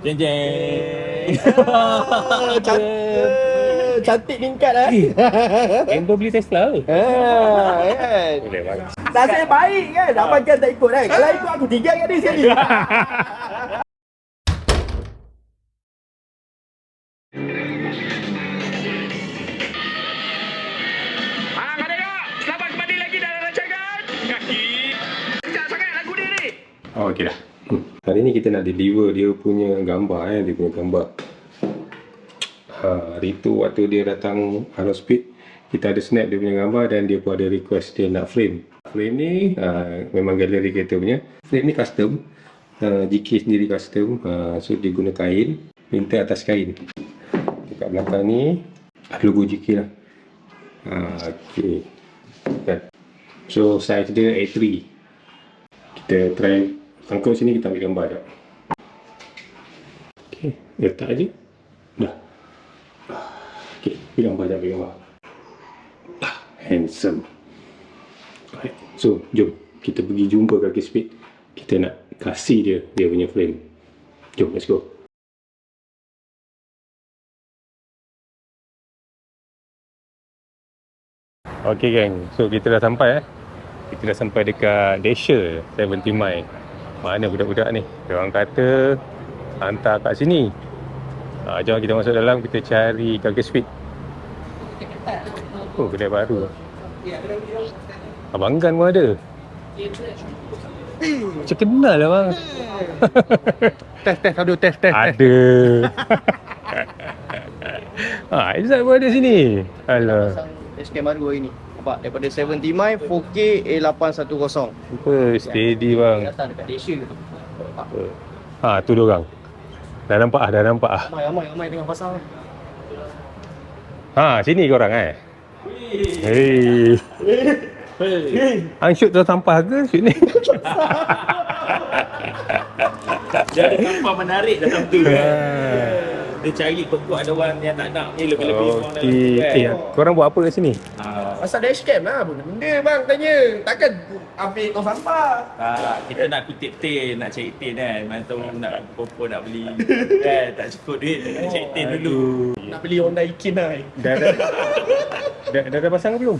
Jeng jeng. Cantik tingkat lah. Endo beli Tesla ke? Kan. Boleh bang. Nasib baik kan. Abang kan tak ikut kan. Kalau ikut aku 3 kali sekali. Selamat kembali lagi dalam rancangan Kaki Kencang sangat lagu dia ni. Oh, okey dah. Hari ni kita nak deliver dia punya gambar dia punya gambar. Hari tu waktu dia datang Halo Speed, kita ada snap dia punya gambar dan dia pun ada request dia nak frame. Frame ni memang galeri kita punya. Frame ni custom. GK sendiri custom. So dia guna kain, printer atas kain. Dekat belakang ni logo GK lah. Okey. Kan. So size dia A3. Kita try angkut sini, kita ambil gambar jap. Okey, letak je. Dah. Okey, ambil gambar jap, ambil gambar. Handsome. Alright. So, jom kita pergi jumpa Kaki Speed. Kita nak kasih dia punya frame. Jom, let's go. Okey geng, so kita dah sampai Kita dah sampai dekat Desha 70 Mile. Mana budak-budak ni? Diorang kata hantar kat sini. Jom kita masuk dalam, kita cari Kaki Speed. Oh, kedai baru. Abang Gan pun ada. Macam kenal lah bang. Test. Ada. Izzat pun ada sini. Alah. Dashcam baru hari ni. Nampak daripada 70 Mile 4K A810. Apa steady bang. Datang dekat Malaysia. Tu diorang. Dah nampak ah. Ramai tengah pasang. Sini korang Hei. Hang shoot tu sampah ke shoot ni? Dia ada gambar menarik dalam tu Dia cari pekuk ada orang yang tak nak ni lebih-lebih orang dalam tu Okey. Korang buat apa kat sini? Pasal dashcam lah. Benda bang tanya. Takkan ambil tong sampah. Kita nak kutip tin, nak cari tin kan. Mana tahu nak popo nak beli kan, tak cukup duit nak cari tin dulu. Nak beli Honda Ikin lah. Dah ada pasang ke belum?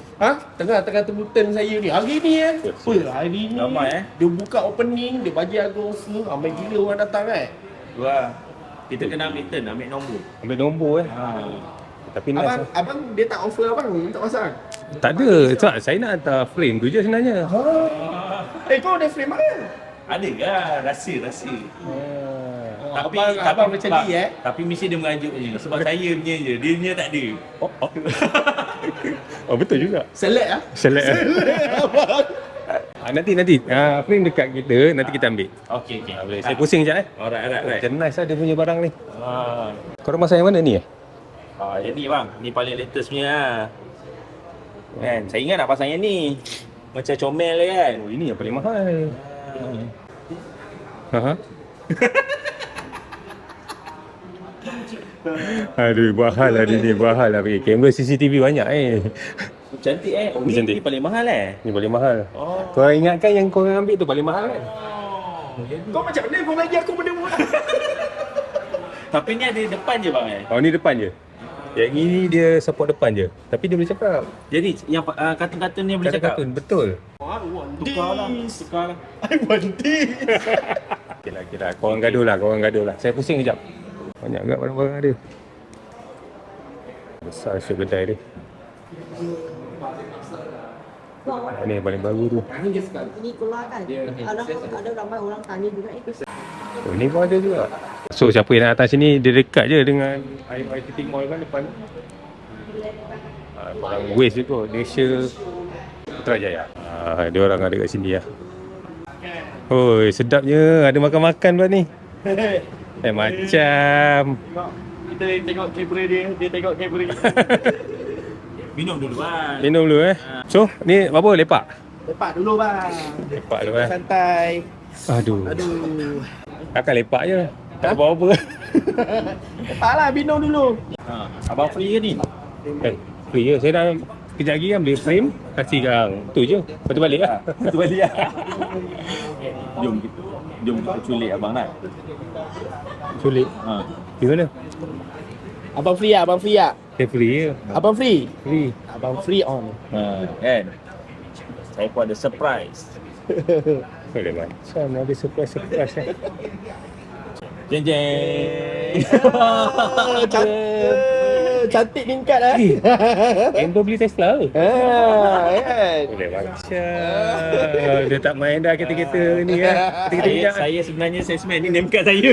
Tengah tunggu turn saya ni. Hari ni Apa hari ni? Ramai Dia buka opening, dia bagi aku offer. Ramai gila orang datang kan. Wah. Kita kena ambil turn, ambil nombor. Ambil nombor Tapi nice Abang dia tak offer abang untuk pasang. Tak ada. Saya nak hantar frame tu je sebenarnya. Kau ada frame mana? Ada ke? Rahsia. Abang macam ni Tapi mesti dia mengajuk je. Sebab saya punya je, dia punya tak ada. Oh betul juga. Select Select Nanti frame dekat kita, nanti kita ambil. Okey. Boleh. Saya pusing sekejap Alright. Macam nice lah dia punya barang ni. Korang pasang yang mana ni Yang ni bang, ni paling latest punya lah. Kan, saya ingat nak pasang yang ni. Macam comel lah kan. Oh, ini yang paling mahal. Aduh, bahal lah dia ni, bahal lah. Kamera CCTV banyak Cantik Ni cantik. Ni paling mahal Ni paling mahal. Korang ingatkan yang korang ambil tu paling mahal kan? Kau macam mana kau bagi aku benda murah? Tapi ni ada depan je bang Oh, ni depan je. Yang ini dia support depan je. Tapi dia boleh cakap. Jadi yang kartun-kartun ni boleh cakap? Kartun, betul. Tukar lah. I want this. Okey lah. Korang gaduh lah. Saya pusing kejap. Banyak agak barang-barang ada. Besar syuk kedai dia. Ini yang paling baru tu. Ini keluar kan? Ada ramai orang tanya juga Oh, ni pun ada juga. So siapa yang nak datang sini, dia dekat je dengan ICT Mall kan depan. Orang Waste je kot, Desha Putrajaya. Dia orang ada kat sini lah. Oi, sedapnya. Ada makan-makan pula ni. Macam Kita tengok kamera dia tengok kamera kita. Minum dulu bang. minum dulu So, ni apa? Lepak dulu bang. Lepak dulu Santai. Aduh. Takkan lepak je. Tak ada apa-apa. Lepaklah minum dulu. Abang free ke ni? Free je. Saya dah kejap lagi kan beli frame. Kasih kang. Tu je. Lepas tu balik lah. Jom kita Jom kita culik abang nak. Sulit. Ha. Di mana? Abang free ah, abang free ah. Free je. Abang free. Free. Abang free on. Kan? Saya pun ada surprise. Boleh macam ada surprise eh. Jeng jeng. Cantik tingkat ah. Endo beli Tesla ke? Kan. Boleh macam. Dia tak main dah kereta-kereta ni kan. Kereta-kereta Saya sebenarnya salesman ni name card saya.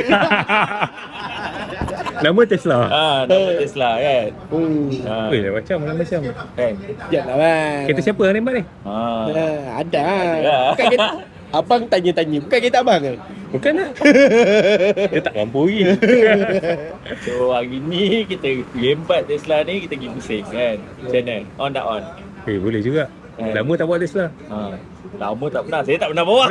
Nama Tesla. Nama Tesla kan. Boleh macam. Kan. Janganlah bang. Kereta siapa yang nembak ni? Ada. Ada. Bukan kita. Abang tanya-tanya. Bukan kita abang ke? Bukan lah. Dia tak mampu lagi. So hari ni kita lembat Tesla ni, kita pergi pusing kan. Macam mana? On tak on? Boleh juga. Lama tak bawa Tesla. Lama tak pernah. Saya tak pernah bawa.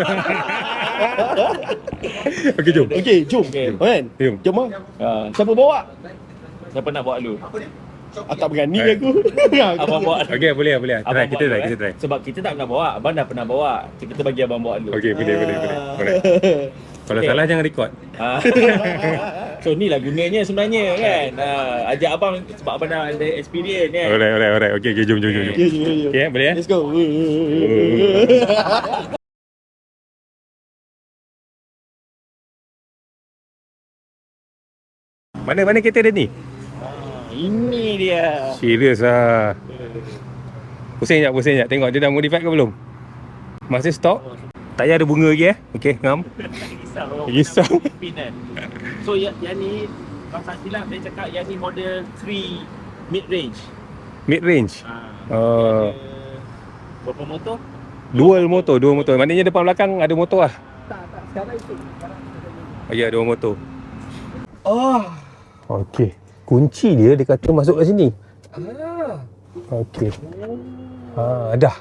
Okey, jom. Okey, jom. Okey. Kan? Jom. Jom ah. Siapa bawa? Siapa nak bawa lu? Tak berani aku. Abang bawa. Okey, boleh. Try, Abang kita bawa try, dulu, kita try. Sebab kita tak pernah bawa. Abang dah pernah bawa. So, kita bagi abang bawa dulu. Okey, boleh. Kalau Okey. salah jangan record. So ni lah gunanya sebenarnya kan. Ajak abang sebab abang dah ada experience kan. Alright. Okey, jom. Okey, boleh eh? Let's go. Mana kereta dia ni? Ini dia. Serius lah. Pusing sekejap. Tengok dia dah modified ke belum? Masih stok? Tak payah ada bunga lagi eh? Okey, ngam. Risau. Pin kan. So yang ni kalau tak silap saya cakap yang ni model 3 mid range. Mid range. Ada berapa motor? Dual motor. Maknanya depan belakang ada motor lah. Tak, sekarang itu. Ya, dua motor. Oh. Okey. Kunci dia kata masuk kat sini. Okey. Dah.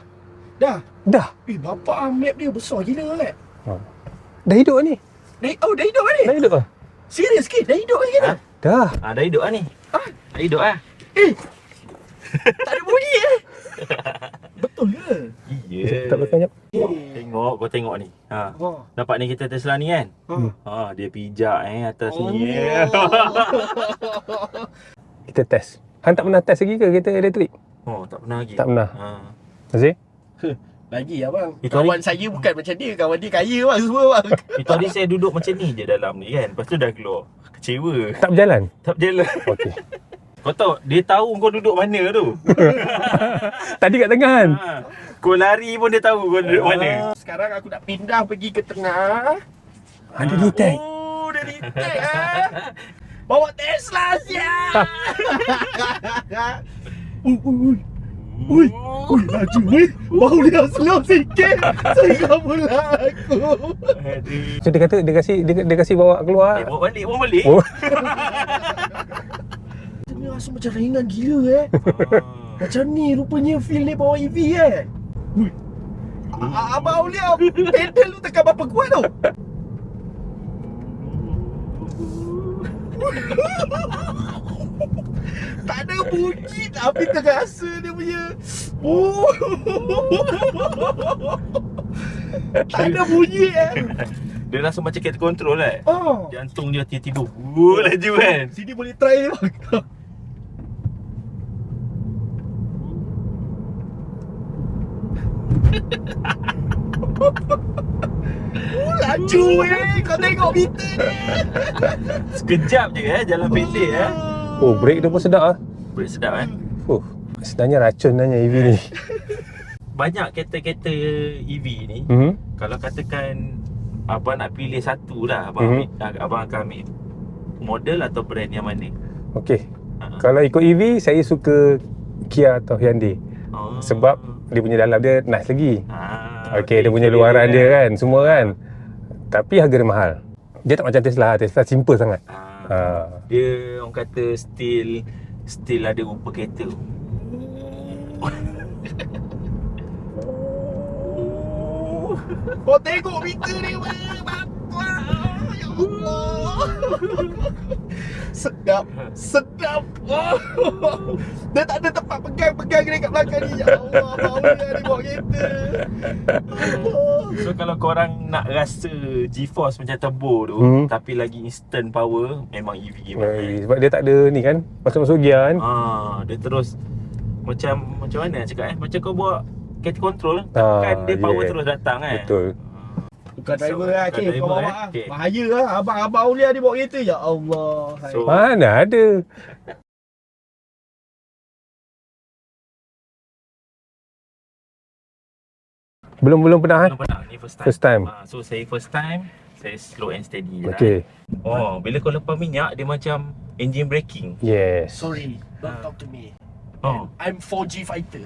Dah. Bapak map dia besar gila kan? Dah hidup ni. Dah hidup kan ni? Dah hidup ah. Serius ke? Dah hidup kan? Dah. Dah hidup lah ni. Dah hidup lah. Tak ada bunyi Betul ke? Ya. Tak belakang jap. Kau tengok ni. Nampak ni kereta Tesla ni kan? Dia pijak atas ni. Kita test. Han tak pernah test lagi ke kereta elektrik? Tak pernah lagi. Tak pernah. Azif? Lagi abang. Itu Kawan saya bukan macam dia. Kawan dia kaya bang semua bang. Itu hari saya duduk macam ni je dalam ni kan. Lepas tu dah keluar. Kecewa. Tak berjalan? Tak berjalan. Okey. Kau tahu, dia tahu kau duduk mana tu. Tadi kat tengah kan? Kau lari pun dia tahu kau duduk mana. Sekarang aku nak pindah pergi ke tengah. Ada detect. Dah detect Bawa Tesla siap. Ui, laju ni. Baru dia slow sikit. Sehingga pula aku. So dia kasi bawa keluar. Bawa balik. Oh. Ni rasa macam ringan gila Macam ni rupanya feel ni bawa EV Ui. Abang Aulia, pedal lu tekan berapa kuat tu? Tak ada bunyi tapi terasa dia punya. Tak ada bunyi Dia rasa macam kereta kontrol kan. Jantung dia tiba-tiba laju kan. Sini boleh try bang. Laju kau tengok meter ni. Sekejap je jalan pendek Oh, brake dia pun sedap ah. Boleh sedap Sebenarnya racun sebenarnya EV ni. Banyak kereta-kereta EV ni. Kalau katakan abang nak pilih satu lah, abang akan ambil model atau brand yang mana? Okey. Kalau ikut EV, saya suka Kia atau Hyundai. Sebab dia punya dalam dia nice lagi. Okey, dia punya luaran dia kan, semua kan. Tapi harga dia mahal. Dia tak macam Tesla. Tesla simple sangat. Dia orang kata still ada rupa kereta. Kau tengok meter ni bapak. Ya Allah. Sedap. Sedap. Dia tak ada tempat pegang-pegang dekat belakang ni. Ya Allah, Aulia ni bawa kereta. So kalau korang nak rasa GeForce macam turbo tu, tapi lagi instant power, memang EV Sebab dia tak ada ni kan, masuk-masuk gear kan. dia terus macam mana nak cakap macam kau bawa kereta control, kan dia power terus datang kan. Betul. Bukan driver lah, bukan Cik. Kau driver, bawa eh? lah. Okay. Bahaya lah. Abang Aulia dia bawa kereta. Ya Allah. So, Mana ada. Belum pernah belum pernah, ni first time. First time. So saya first time, saya slow and steady je Okey. lah. Bila kau lepas minyak, dia macam engine braking. Yes. sorry. Don't talk to me. I'm 4G fighter.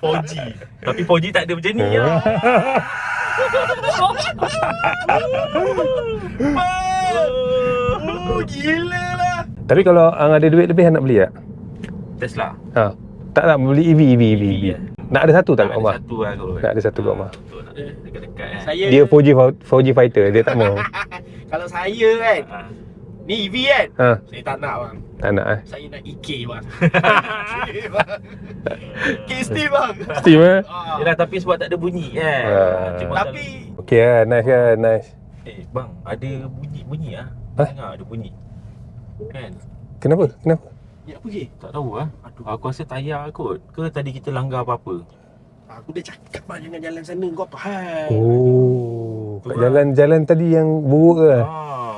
4G. Tapi 4G tak ada macam ni lah. Gila lah. Tapi kalau hang ada duit lebih, hang nak beli tak? Tesla. Tak beli EV. ya. Nak ada satu tak kat Ada rumah? satu lah kot. Tak ada satu kat rumah. Betul, nak dekat-dekat kan. Saya Dia 4G fighter, dia tak mau. kalau saya kan, Ah. ni EV kan, saya tak nak bang. Tak nak Saya nak EK bang. K-Steve bang. Steam Yelah, tapi sebab tak ada bunyi kan. Cuma Tapi Okey lah, nice kan, nice. bang, ada bunyi ah. Dengar ada bunyi. Kan? Kenapa? ya apa ke? Tak tahu ah. Aku rasa tayar kot. Ke tadi kita langgar apa-apa? Aku dah cakap bang jangan jalan sana, kau apa hal? Oh, Tu kat lah. jalan tadi yang buruk ke?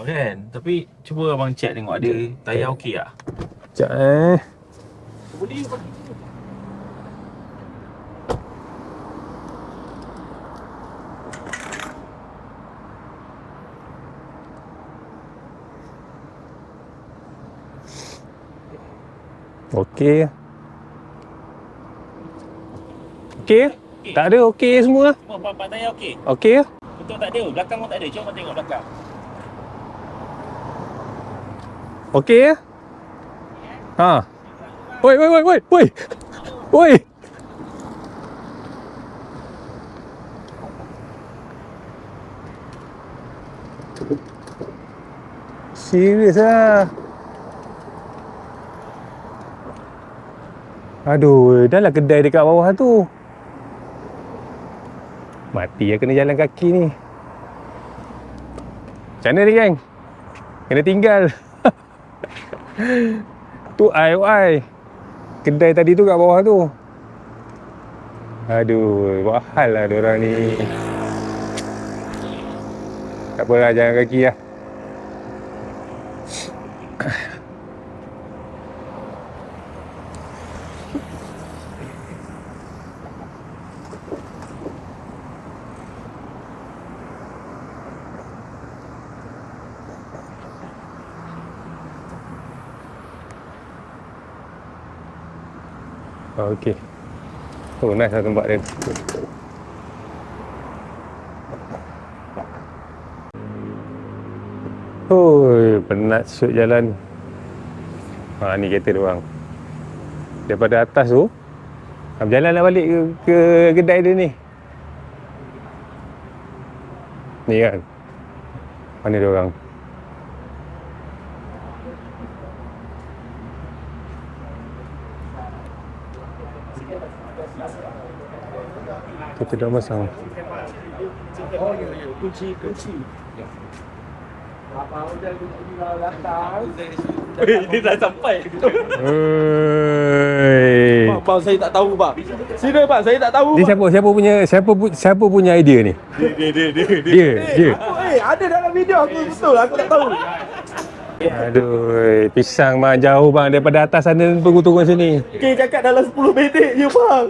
Kan? Tapi cuba abang check tengok ada tayar okey tak? Sekejap Boleh bang. Okey. Okey? Tak ada okey semua. Semua empat tayar okey? Okey? Betul tak ada? Belakang pun tak ada. Cuba tengok belakang. Okey ya? Oi. Serius lah. Aduh, dah lah kedai dekat bawah tu. Mati lah kena jalan kaki ni. Macam mana ni geng? Kena tinggal. Tu ai. Kedai tadi tu kat bawah tu. Aduh, buat hal lah diorang ni. Tak apalah, jalan kaki lah. Okey. Oh, nice lah tempat dia. Oi, penat shoot jalan. Ni kereta dia orang. Daripada atas tu, berjalan nak balik ke kedai dia ni. Ni kan. Mana dia orang? Kita dah masang. Oh ya, kunci. Abang udah kunci datang. Ini dah sampai. Bang, saya tak tahu bang. Serius bang, saya tak tahu. Ni siapa punya idea ni? Dia. Ada dalam video aku betul, aku tak tahu. Aduh, pisang bang jauh bang daripada atas sana turun sini. Okay, cakap dalam 10 minit je bang.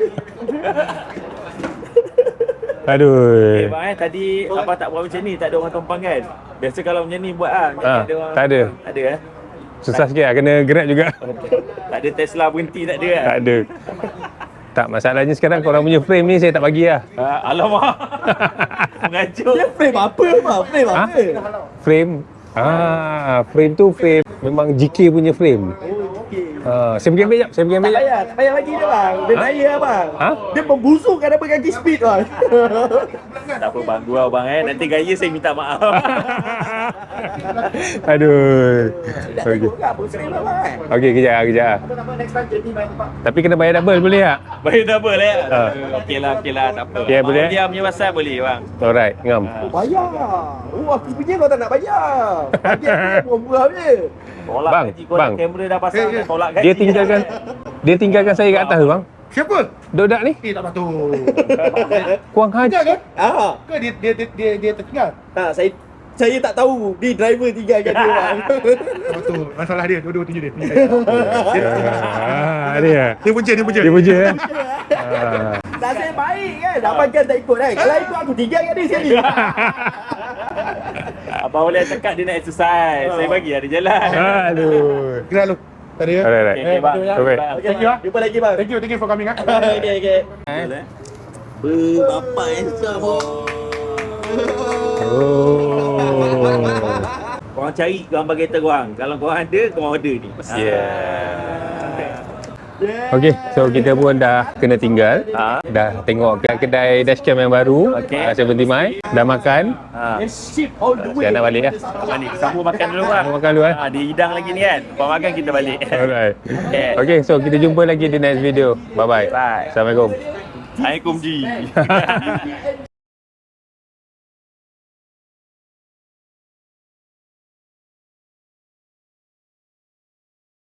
Aduh. Bang tadi abang tak buat macam ni, tak ada orang tumpang kan? Biasa kalau macam ni buat ada orang. Tak ada. Tak ada Susah sikit lah, kena grab juga. Tak ada Tesla berhenti, tak ada Tak ada. Tak, masalahnya sekarang korang punya frame ni saya tak bagi lah. Alamak. Mengajuk. Dia frame apa bang? Frame apa? Frame? Frame tu frame memang GK punya frame. Saya pergi ambil jap, Tak payah lagi dah bang. Dia naya bang. Ha? Dia membusuk kadang pakai kaki speed bang. Tak apa bang, gua bang nanti gaya saya minta maaf. Aduh. Okey. Tak apa, sering lah bang. Okey, kejap. Apa nama next time jadi main tempat? Tapi kena bayar double boleh tak? Bayar double Okey lah, tak apa. Okey, boleh? Dia punya pasal boleh bang. Alright, ngam. Bayar. Oh, aku punya kau tak nak bayar. Bagi aku murah je. Tolak Bang, gaji kau bang. dah kamera dah pasang dah tolak gaji. Dia tinggalkan saya kat atas tu bang. Siapa? Budak ni Tak patut. kurang haji. Tinggal kan? Ah, Ke dia tertinggal? tak, saya tak tahu. Dia driver tinggalkan dia bang. Tak patut. Masalah dia. Dua-dua tunjuk dia. Dia Dia punca. Dia puja kan. Nasib baik kan. Abang kan tak ikut kan. Kalau ikut aku tinggalkan dia sekali. Abang boleh cakap dia nak exercise. Saya bagi ada jalan. Aduh. Kira lu. Tadi ya. Alright. Okey bang. Okay. Thank you. Jumpa lagi bang. Thank you for coming. Okey. Bapak handsome. Korang cari gambar kereta korang. Kalau korang ada, korang order ni. Okey, so kita pun dah kena tinggal. Dah tengok kat kedai dashcam yang baru. Okey. 70 Mai. Dah makan. Ship all the way. Saya nak balik lah. Balik. Sambung makan dulu bang. Sambung makan dulu, Dia hidang lagi ni kan. Lepas makan kita balik. Alright. Okay. Okay, so kita jumpa lagi di next video. Bye-bye. Bye. Assalamualaikum. Assalamualaikum Ji.